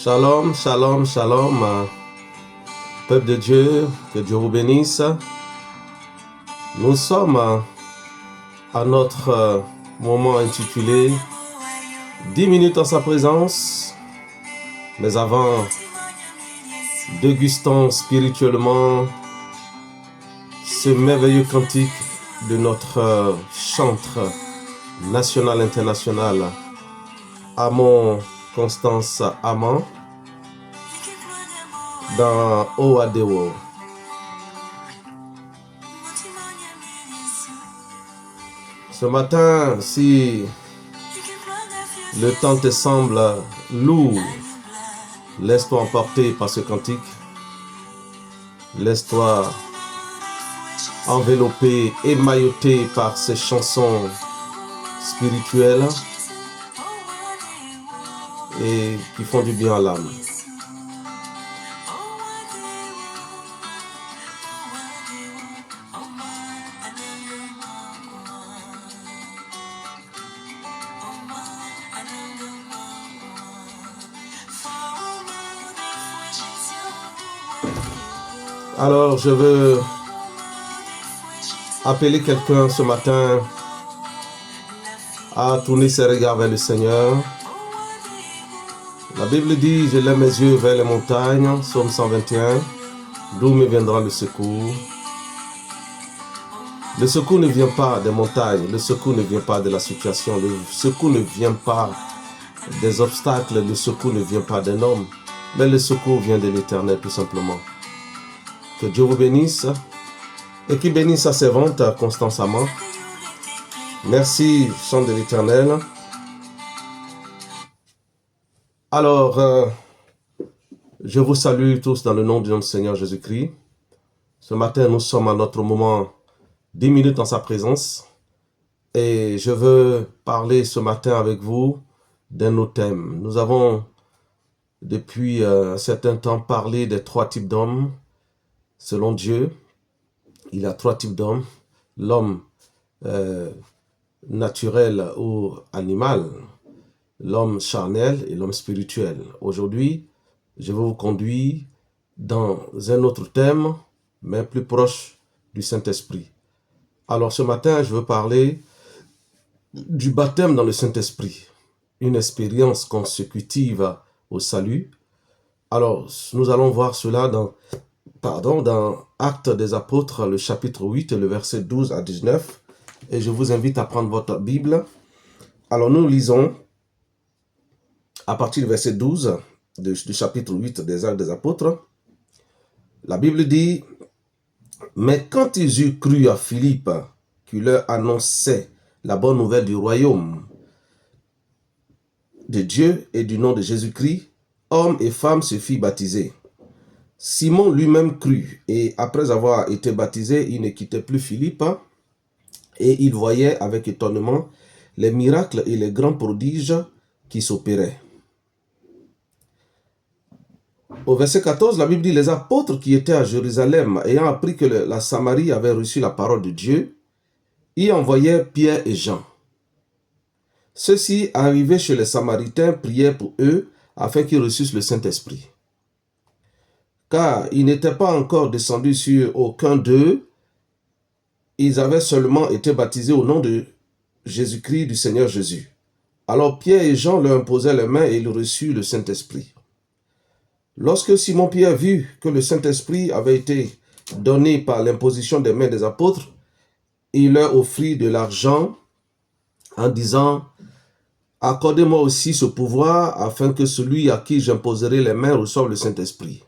Shalom, shalom, shalom, peuple de Dieu, que Dieu vous bénisse. Nous sommes à notre moment intitulé 10 minutes en sa présence, mais avant, dégustons spirituellement ce merveilleux cantique de notre chantre national international, Amon Constance Amand, dans Oadeo. Ce matin, si le temps te semble lourd, laisse-toi emporter par ce cantique. Laisse-toi envelopper, émailloter par ces chansons spirituelles et qui font du bien à l'âme. Alors, je veux appeler quelqu'un ce matin à tourner ses regards vers le Seigneur. La Bible dit, je lève mes yeux vers les montagnes, Psaume 121, d'où me viendra le secours. Le secours ne vient pas des montagnes, le secours ne vient pas de la situation, le secours ne vient pas des obstacles, le secours ne vient pas d'un homme, mais le secours vient de l'Éternel tout simplement. Que Dieu vous bénisse et qu'il bénisse sa servante Constance Amand. Merci, chant de l'Éternel. Alors, je vous salue tous dans le nom de notre Seigneur Jésus-Christ. Ce matin, nous sommes à notre moment 10 minutes en sa présence. Et je veux parler ce matin avec vous d'un autre thème. Nous avons, depuis un certain temps, parlé des 3 types d'hommes. Selon Dieu, il y a 3 types d'hommes. L'homme naturel ou animal, l'homme charnel et l'homme spirituel. Aujourd'hui, je vais vous conduire dans un autre thème, mais plus proche du Saint-Esprit. Alors ce matin, je veux parler du baptême dans le Saint-Esprit, une expérience consécutive au salut. Alors, nous allons voir cela dans Actes des Apôtres, le chapitre 8, le verset 12 à 19. Et je vous invite à prendre votre Bible. Alors, nous lisons à partir du verset 12 du chapitre 8 des Actes des Apôtres. La Bible dit, « Mais quand ils eurent cru à Philippe, qui leur annonçait la bonne nouvelle du royaume de Dieu et du nom de Jésus-Christ, hommes et femmes se firent baptiser. Simon lui-même crut, et après avoir été baptisé, il ne quittait plus Philippe, et il voyait avec étonnement les miracles et les grands prodiges qui s'opéraient. » Au verset 14, la Bible dit, « Les apôtres qui étaient à Jérusalem, ayant appris que la Samarie avait reçu la parole de Dieu, y envoyaient Pierre et Jean. Ceux-ci, arrivés chez les Samaritains, prièrent pour eux, afin qu'ils reçussent le Saint-Esprit. Car ils n'étaient pas encore descendus sur aucun d'eux, ils avaient seulement été baptisés au nom de Jésus-Christ, du Seigneur Jésus. Alors Pierre et Jean leur imposèrent les mains et ils reçurent le Saint-Esprit. Lorsque Simon-Pierre vit que le Saint-Esprit avait été donné par l'imposition des mains des apôtres, il leur offrit de l'argent en disant, « Accordez-moi aussi ce pouvoir afin que celui à qui j'imposerai les mains reçoive le Saint-Esprit. »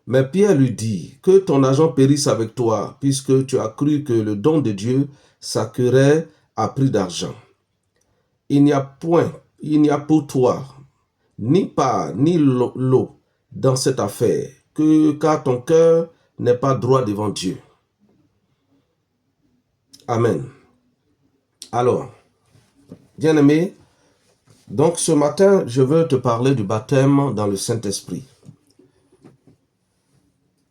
Mais Pierre lui dit, « Que ton argent périsse avec toi, puisque tu as cru que le don de Dieu s'acquérait à prix d'argent. Il n'y a pour toi ni part ni lot dans cette affaire, car ton cœur n'est pas droit devant Dieu. » Amen. Alors, bien-aimé, donc ce matin, je veux te parler du baptême dans le Saint-Esprit.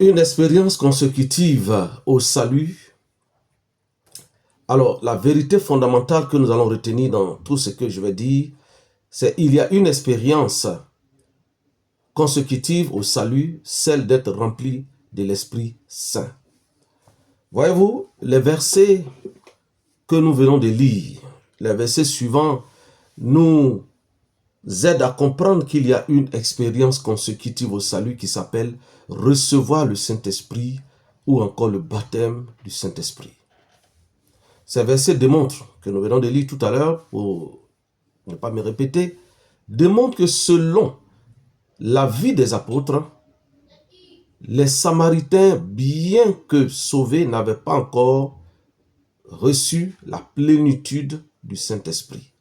Une expérience consécutive au salut. Alors, la vérité fondamentale que nous allons retenir dans tout ce que je vais dire, c'est qu'il y a une expérience consécutive au salut, celle d'être rempli de l'Esprit Saint. Voyez-vous, les versets que nous venons de lire, les versets suivants, nous aident à comprendre qu'il y a une expérience consécutive au salut qui s'appelle recevoir le Saint-Esprit ou encore le baptême du Saint-Esprit. Ces versets démontrent, que nous venons de lire tout à l'heure, pour ne pas me répéter, démontrent que selon la vie des apôtres, les Samaritains, bien que sauvés, n'avaient pas encore reçu la plénitude du Saint-Esprit.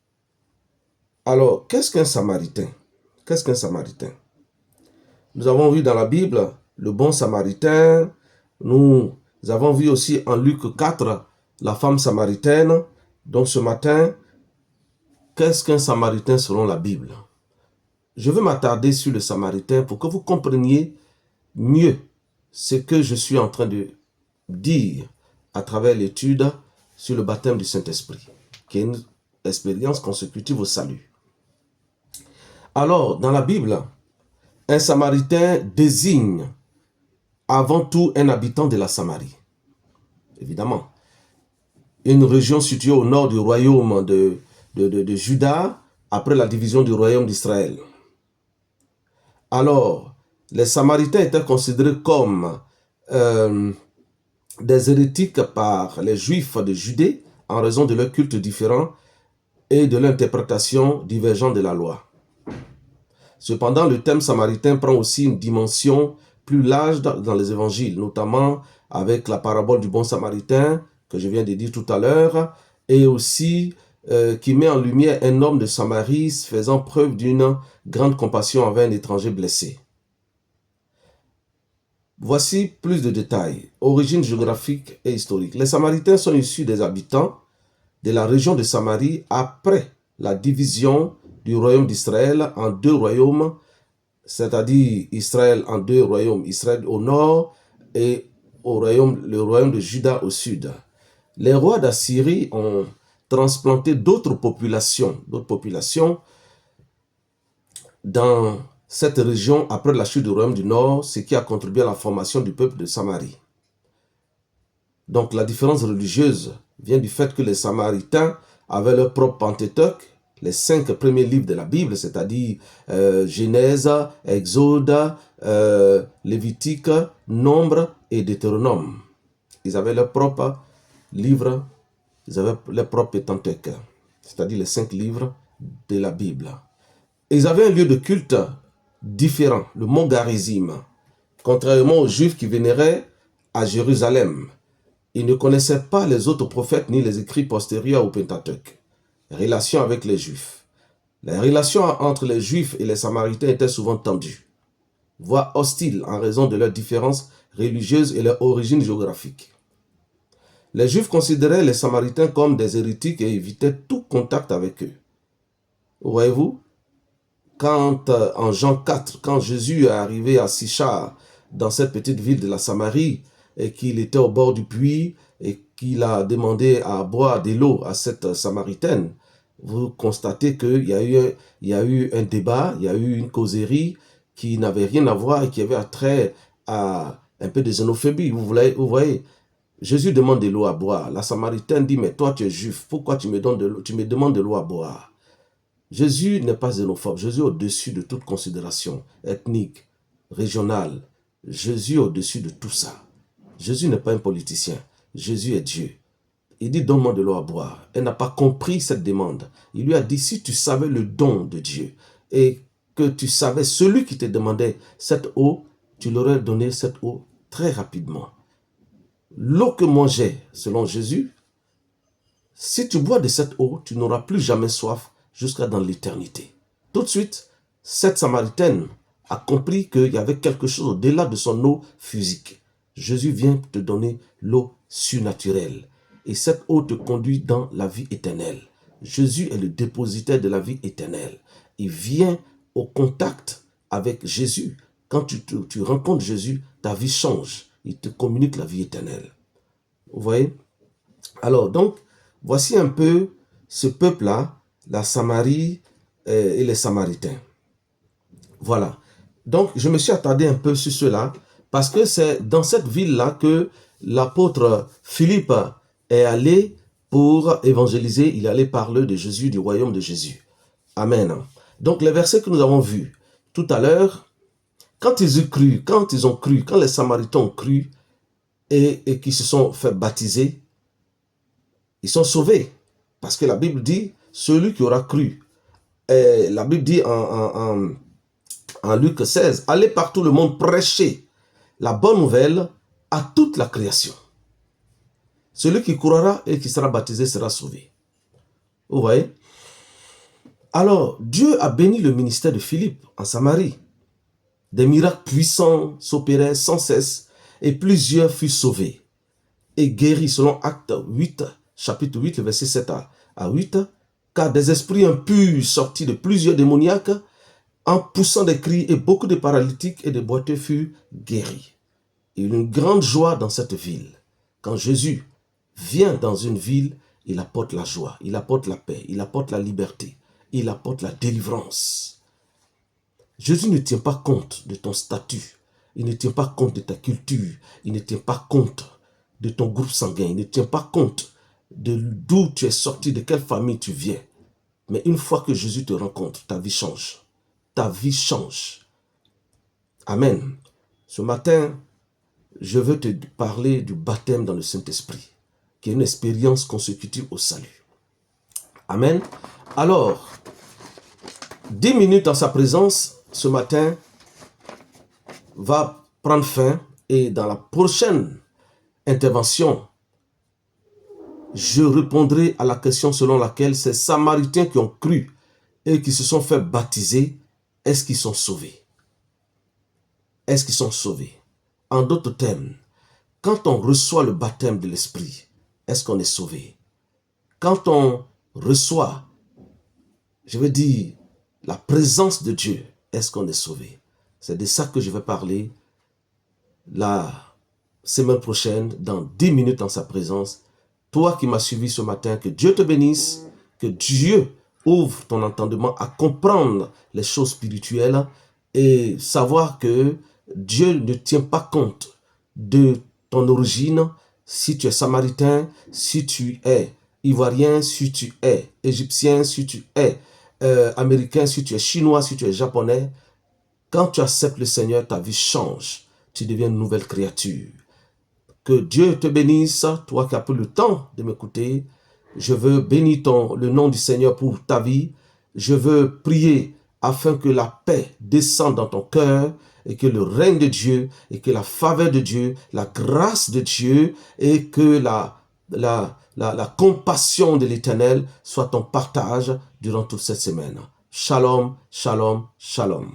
Alors, qu'est-ce qu'un Samaritain? Qu'est-ce qu'un Samaritain? Nous avons vu dans la Bible le bon Samaritain. Nous avons vu aussi en Luc 4 la femme samaritaine. Donc ce matin, qu'est-ce qu'un Samaritain selon la Bible? Je veux m'attarder sur le Samaritain pour que vous compreniez mieux ce que je suis en train de dire à travers l'étude sur le baptême du Saint-Esprit, qui est une expérience consécutive au salut. Alors, dans la Bible, un Samaritain désigne avant tout un habitant de la Samarie. Évidemment, une région située au nord du royaume de Juda, après la division du royaume d'Israël. Alors, les Samaritains étaient considérés comme des hérétiques par les Juifs de Judée en raison de leur culte différent et de l'interprétation divergente de la loi. Cependant, le thème samaritain prend aussi une dimension plus large dans les évangiles, notamment avec la parabole du bon samaritain que je viens de dire tout à l'heure, et aussi qui met en lumière un homme de Samarie faisant preuve d'une grande compassion envers un étranger blessé. Voici plus de détails. Origine géographique et historique. Les Samaritains sont issus des habitants de la région de Samarie après la division du royaume d'Israël en deux royaumes, c'est-à-dire Israël en deux royaumes, Israël au nord et le royaume de Juda au sud. Les rois d'Assyrie ont transplanté d'autres populations dans cette région après la chute du royaume du nord, ce qui a contribué à la formation du peuple de Samarie. Donc la différence religieuse vient du fait que les Samaritains avaient leur propre Pentateuque, les 5 premiers livres de la Bible, c'est-à-dire Genèse, Exode, Lévitique, Nombre et Deutéronome. Ils avaient leur propre livre, ils avaient leur propre Pentateuque, c'est-à-dire les 5 livres de la Bible. Ils avaient un lieu de culte différent, le mont Garizim, contrairement aux Juifs qui vénéraient à Jérusalem. Ils ne connaissaient pas les autres prophètes ni les écrits postérieurs au Pentateuque. Relations avec les Juifs. Les relations entre les Juifs et les Samaritains étaient souvent tendues, voire hostiles en raison de leurs différences religieuses et leur origine géographique. Les Juifs considéraient les Samaritains comme des hérétiques et évitaient tout contact avec eux. Voyez-vous, quand en Jean 4, quand Jésus est arrivé à Sichar, dans cette petite ville de la Samarie, et qu'il était au bord du puits, et qu'il a demandé à boire de l'eau à cette Samaritaine, vous constatez qu'il y a eu un débat, il y a eu une causerie qui n'avait rien à voir et qui avait trait à un peu de xénophobie. Vous voyez, Jésus demande de l'eau à boire. La Samaritaine dit, mais toi tu es juif, pourquoi tu me demandes de l'eau à boire? Jésus n'est pas xénophobe. Jésus est au-dessus de toute considération ethnique, régionale. Jésus est au-dessus de tout ça. Jésus n'est pas un politicien. Jésus est Dieu. Il dit, donne-moi de l'eau à boire. Elle n'a pas compris cette demande. Il lui a dit, si tu savais le don de Dieu et que tu savais celui qui te demandait cette eau, tu leur aurais donné cette eau très rapidement. L'eau que moi j'ai, selon Jésus, si tu bois de cette eau, tu n'auras plus jamais soif jusqu'à dans l'éternité. Tout de suite, cette Samaritaine a compris qu'il y avait quelque chose au-delà de son eau physique. Jésus vient te donner l'eau surnaturelle. Et cette eau te conduit dans la vie éternelle. Jésus est le dépositaire de la vie éternelle. Il vient au contact avec Jésus. Quand tu rencontres Jésus, ta vie change. Il te communique la vie éternelle. Vous voyez? Alors, donc, voici un peu ce peuple-là, la Samarie et les Samaritains. Voilà. Donc, je me suis attardé un peu sur cela, parce que c'est dans cette ville-là que l'apôtre Philippe est allé pour évangéliser, il est allé parler de Jésus, du royaume de Jésus. Amen. Donc, les versets que nous avons vus tout à l'heure, quand ils ont cru, quand les Samaritains ont cru et qui se sont fait baptiser, ils sont sauvés. Parce que la Bible dit, celui qui aura cru. Et la Bible dit en Luc 16, allez par tout le monde prêcher la bonne nouvelle à toute la création. Celui qui croira et qui sera baptisé sera sauvé. Vous voyez? Alors, Dieu a béni le ministère de Philippe en Samarie. Des miracles puissants s'opéraient sans cesse et plusieurs furent sauvés et guéris selon Acte 8, chapitre 8, le verset 7 à 8, car des esprits impurs sortis de plusieurs démoniaques en poussant des cris et beaucoup de paralytiques et de boiteux furent guéris. Il y a une grande joie dans cette ville. Quand Jésus vient dans une ville, il apporte la joie, il apporte la paix, il apporte la liberté, il apporte la délivrance. Jésus ne tient pas compte de ton statut, il ne tient pas compte de ta culture, il ne tient pas compte de ton groupe sanguin, il ne tient pas compte de d'où tu es sorti, de quelle famille tu viens. Mais une fois que Jésus te rencontre, ta vie change. Ta vie change. Amen. Ce matin, je veux te parler du baptême dans le Saint-Esprit, qui est une expérience consécutive au salut. Amen. Alors, 10 minutes dans sa présence, ce matin, va prendre fin et dans la prochaine intervention, je répondrai à la question selon laquelle ces Samaritains qui ont cru et qui se sont fait baptiser, est-ce qu'ils sont sauvés? Est-ce qu'ils sont sauvés? En d'autres termes, quand on reçoit le baptême de l'Esprit, est-ce qu'on est sauvé? Quand on reçoit, je veux dire, la présence de Dieu, est-ce qu'on est sauvé? C'est de ça que je vais parler la semaine prochaine, dans 10 minutes en sa présence. Toi qui m'as suivi ce matin, que Dieu te bénisse, que Dieu ouvre ton entendement à comprendre les choses spirituelles et savoir que Dieu ne tient pas compte de ton origine, si tu es samaritain, si tu es ivoirien, si tu es égyptien, si tu es américain, si tu es chinois, si tu es japonais. Quand tu acceptes le Seigneur, ta vie change. Tu deviens une nouvelle créature. Que Dieu te bénisse, toi qui as pris le temps de m'écouter. Je veux bénir le nom du Seigneur pour ta vie. Je veux prier afin que la paix descende dans ton cœur et que le règne de Dieu et que la faveur de Dieu, la grâce de Dieu et que la compassion de l'Éternel soit ton partage durant toute cette semaine. Shalom, shalom, shalom.